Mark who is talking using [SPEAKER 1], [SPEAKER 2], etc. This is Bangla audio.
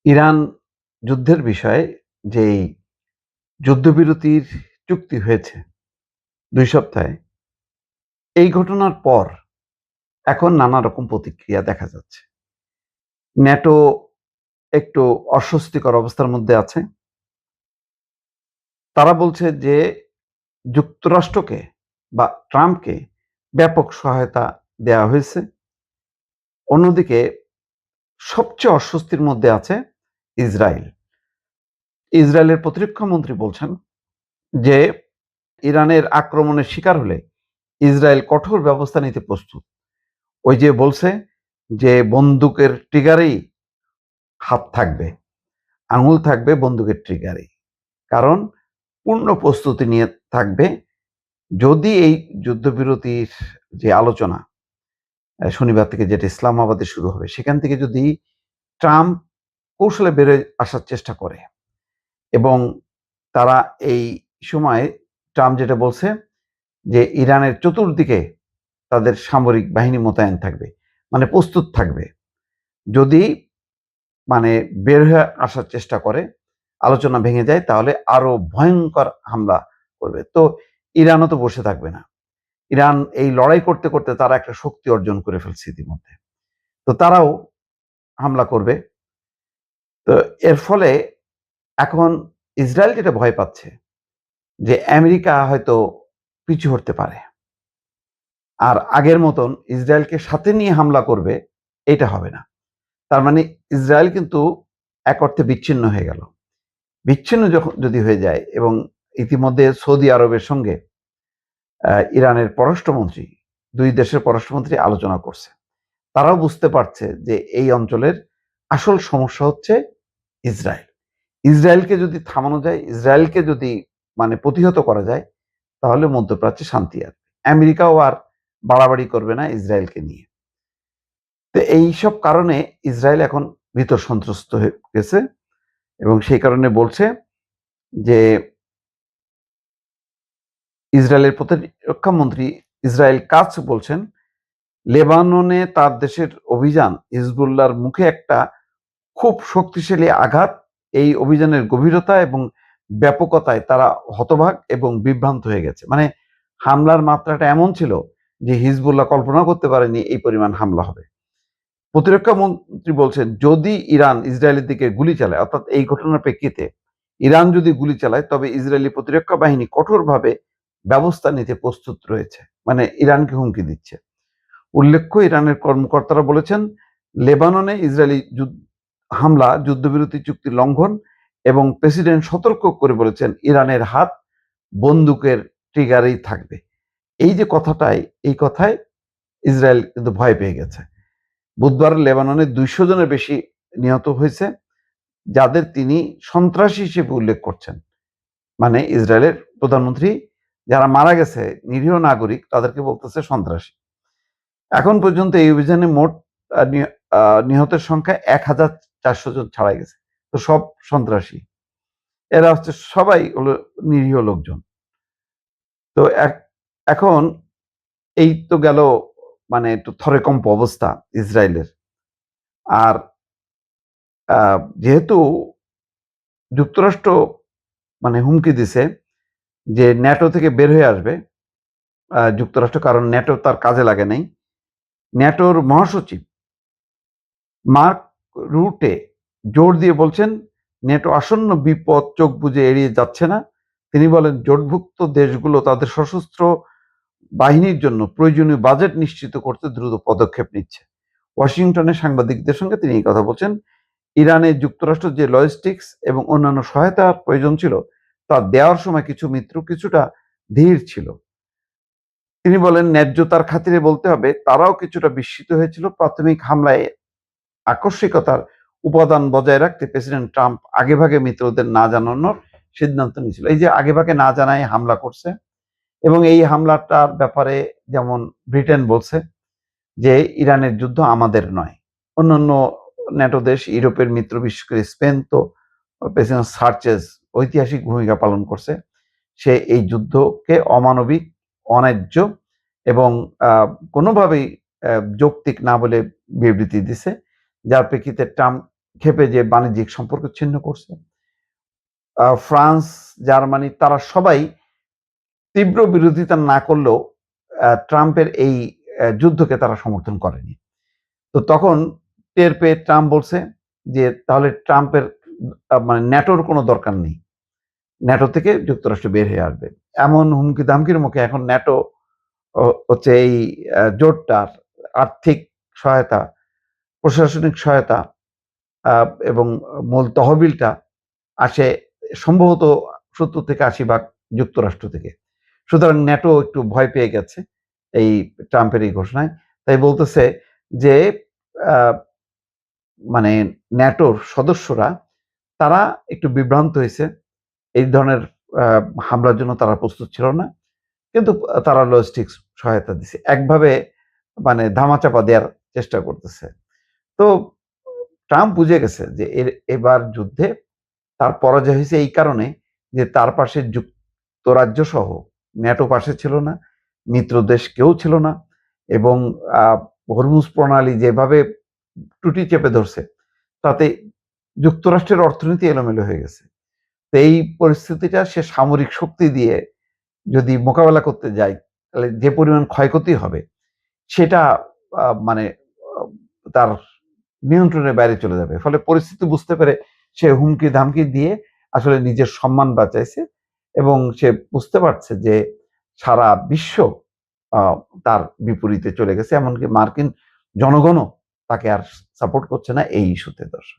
[SPEAKER 1] ইরান যুদ্ধের বিষয়ে যেই যুদ্ধবিরতির চুক্তি হয়েছে ২ সপ্তাহে, এই ঘটনার পর এখন নানা রকম প্রতিক্রিয়া দেখা যাচ্ছে। ন্যাটো একটু অস্বস্তিকর অবস্থার মধ্যে আছে। তারা বলছে যে যুক্তরাষ্ট্রকে বা ট্রাম্পকে ব্যাপক সহায়তা দেয়া হয়েছে। অন্যদিকে সবচেয়ে অস্বস্তির মধ্যে আছে ইসরায়েল। ইসরায়েলের প্রতিরক্ষা মন্ত্রী বলছেন যে ইরানের আক্রমণের শিকার হলে ইসরায়েল কঠোর ব্যবস্থা নিতে প্রস্তুত। ওই যে বলছে যে বন্দুকের ট্রিগারেই হাত থাকবে, আঙুল থাকবে বন্দুকের ট্রিগারে। কারণ পূর্ণ প্রস্তুতি নিয়ে থাকবে। যদি এই যুদ্ধবিরতির যে আলোচনা শনিবার থেকে যেটা ইসলামাবাদে শুরু হবে, সেখান থেকে যদি ট্রাম্প কৌশলে বেরোয় আসার চেষ্টা করে এবং তারা এই সময় ট্রাম্প যেটা বলছে যে ইরানের চতুর্দিকে তাদের সামরিক বাহিনী মোতায়েন থাকবে, মানে প্রস্তুত থাকবে। যদি মানে বের হয়ে আসার চেষ্টা করে, আলোচনা ভেঙে যায়, তাহলে আরো ভয়ঙ্কর হামলা করবে। তো ইরানও তো বসে থাকবে না। ইরান এই লড়াই করতে করতে তারা একটা শক্তি অর্জন করে ফেলছে ইতিমধ্যে। তো তারাও হামলা করবে। তো এর ফলে এখন ইসরায়েল যেটা ভয় পাচ্ছে যে আমেরিকা হয়তো পিছু হটতে পারে। আর আগের মতন ইসরায়েলকে সাথে নিয়ে হামলা করবে, এটা হবে না। তার মানে ইসরায়েল কিন্তু এক অর্থে বিচ্ছিন্ন হয়ে গেল। বিচ্ছিন্ন যখন যদি হয়ে যায় এবং ইতিমধ্যে সৌদি আরবের সঙ্গে ইরানের পররাষ্ট্রমন্ত্রী, ২ দেশের পররাষ্ট্রমন্ত্রী আলোচনা করছে। তারাও বুঝতে পারছে যে এই অঞ্চলের আসল সমস্যা হচ্ছে ইসরায়েল। ইসরায়েলকে যদি থামানো যায়, ইসরায়েলকে যদি মানে প্রতিহত করা যায়, তাহলে মধ্যপ্রাচ্যে শান্তি আসবে। আমেরিকাও আর বাড়াবাড়ি করবে না ইসরায়েলকে নিয়ে। তো এইসব কারণে ইসরায়েল এখন ভীত সন্ত্রস্ত হয়ে গেছে এবং সেই কারণে বলছে যে ইসরায়েলের প্রতিরক্ষা মন্ত্রী ইসরায়েল কাটজ বলছেন, লেবাননে তার দেশের অভিযান হিজবুল্লাহর মুখে একটা খুব শক্তিশালী আঘাত। এই অভিযানের গভীরতা এবং ব্যাপকতায় তারা হতবাক এবং বিভ্রান্ত হয়ে গেছে। মানে হামলার মাত্রাটা এমন ছিল যে হিজবুল্লাহ কল্পনা করতে পারেনি এই পরিমাণ হামলা হবে। প্রতিরক্ষা মন্ত্রী বলছেন, যদি ইরান ইসরায়েলের দিকে গুলি চালায়, অর্থাৎ এই ঘটনার প্রেক্ষিতে ইরান যদি গুলি চালায়, তবে ইসরায়েলি প্রতিরক্ষা বাহিনী কঠোরভাবে ব্যবস্থা নিতে প্রস্তুত রয়েছে। মানে ইরানকে হুমকি দিচ্ছে। উল্লেখ্য, ইরানের কর্মকর্তারা বলেছেন, লেবাননে ইসরায়েলি হামলা যুদ্ধবিরতি চুক্তি লঙ্ঘন এবং প্রেসিডেন্ট সতর্ক করে বলেছেন ইরানের হাত বন্দুকের ট্রিগারেই থাকবে। এই যে কথাটাই, এই কথায় ইসরায়েল কিন্তু ভয় পেয়ে গেছে। বুধবার লেবাননে ২০০ জনের বেশি নিহত হয়েছে, যাদের তিনি সন্ত্রাসী হিসেবে উল্লেখ করছেন। মানে ইসরায়েলের প্রধানমন্ত্রী যারা মারা গেছে নিরীহ নাগরিক, তাদেরকে বলতেছে সন্ত্রাসী। এখন পর্যন্ত এই অভিযানে মোট নিহতের সংখ্যা ১,৪০০ জন ছাড়াই গেছে। তো সব সন্ত্রাসী। এরা হচ্ছে সবাই হলো নিরীহ লোকজন। তো এখন এই তো গেল মানে একটু থরেকম্প অবস্থা ইসরায়েলের। আর যেহেতু যুক্তরাষ্ট্র মানে হুমকি দিছে যে ন্যাটো থেকে বের হয়ে আসবে যুক্তরাষ্ট্র, কারণ ন্যাটো তার কাজে লাগে নাই। ন্যাটোর মহাসচিব মার্ক রুটে জোর দিয়ে বলছেন, ন্যাটো আসন্ন বিপদ চোখ বুজে এড়িয়ে যাচ্ছে না। তিনি বলেন, জোটভুক্ত দেশগুলো তাদের সশস্ত্র বাহিনীর জন্য প্রয়োজনীয় বাজেট নিশ্চিত করতে দ্রুত পদক্ষেপ নিচ্ছে। ওয়াশিংটনে সাংবাদিকদের সঙ্গে তিনি এই কথা বলছেন। ইরানে যুক্তরাষ্ট্র যে লজিস্টিক্স এবং অন্যান্য সহায়তার প্রয়োজন ছিল, তা দেওয়ার সময় কিছু মিত্র কিছুটা ধীর ছিল। তিনি বলেন, ন্যায্যতার খাতিরে বলতে হবে, তারাও কিছুটা বিস্মিত হয়েছিল। প্রাথমিক হামলায় আকস্মিকতার উপাদান বজায় রাখতে প্রেসিডেন্ট ট্রাম্প আগেভাগে মিত্রদের না জানানোর সিদ্ধান্ত নিয়েছিল। এই যে আগেভাগে না জানায় হামলা করছে, এবং এই হামলাটার ব্যাপারে যেমন ব্রিটেন বলছে যে ইরানের যুদ্ধ আমাদের নয়। অন্যান্য ন্যাটো দেশ, ইউরোপের মিত্র, বিশেষ করে স্পেন তো প্রেসিডেন্ট সার্চেস ঐতিহাসিক ভূমিকা পালন করছে। সে এই যুদ্ধকে অমানবিক, অন্যায্য এবং কোনোভাবেই যৌক্তিক না বলে বিবৃতি দিছে, যার প্রেক্ষিতে ট্রাম্প ক্ষেপে যে বাণিজ্যিক সম্পর্ক ছিন্ন করছে। ফ্রান্স, জার্মানি তারা সবাই তীব্র বিরোধিতা না করলেও ট্রাম্পের এই যুদ্ধকে তারা সমর্থন করেনি। তো তখন টের পেয়ে ট্রাম্প বলছে যে তাহলে ট্রাম্পের মানে ন্যাটোর কোনো দরকার নেই। ন্যাটো থেকে যুক্তরাষ্ট্র বের হয়ে আসবে। এমন হুমকি-ধামকির মুখে এখন ন্যাটো হচ্ছে এই জোটটার আর্থিক সহায়তা, প্রশাসনিক সহায়তা আ এবং মূল তহবিলটা আসে সম্ভবত ৭০-৮০ ভাগ যুক্তরাষ্ট্র থেকে। সুতরাং ন্যাটো একটু ভয় পেয়ে গেছে এই ট্রাম্পের এই ঘোষণায়। তাই বলতেছে যে আ মানে ন্যাটোর সদস্যরা তারা একটু বিভ্রান্ত হইছে। এই ধরনের আ হামলার জন্য তারা প্রস্তুত ছিল না। কিন্তু তারা লজিস্টিক্স সহায়তা দিছে। একভাবে মানে ধামাচাপা দেয়ার চেষ্টা করতেছে। তো ট্রাম্প বুঝে গেছে যে এবার যুদ্ধে তার পরাজয় হইছে এই কারণে যে তার পাশে যুক্তরাজ্য সহ ন্যাটো পাশে ছিল না, মিত্র দেশ কেউ ছিল না এবং আ হরমুজ প্রণালী যেভাবে টুটি চেপে ধরছে তাতে যুক্তরাষ্ট্রের অর্থনীতি এলোমেলো হয়ে গেছে। তো এই পরিস্থিতিটা সে সামরিক শক্তি দিয়ে যদি মোকাবেলা করতে যায়, তাহলে যে পরিমাণ ক্ষয়ক্ষতি হবে সেটা মানে আ তার নিয়ন্ত্রণের বাইরে চলে যাবে। ফলে পরিস্থিতি বুঝতে পেরে সে হুমকি-ধামকি দিয়ে আসলে নিজের সম্মান বাঁচাইছে এবং সে বুঝতে পারছে যে সারা বিশ্ব আ তার বিপরীতে চলে গেছে। এমনকি মার্কিন জনগণও তাকে আর সাপোর্ট করছে না এই ইস্যুতে দর্শক।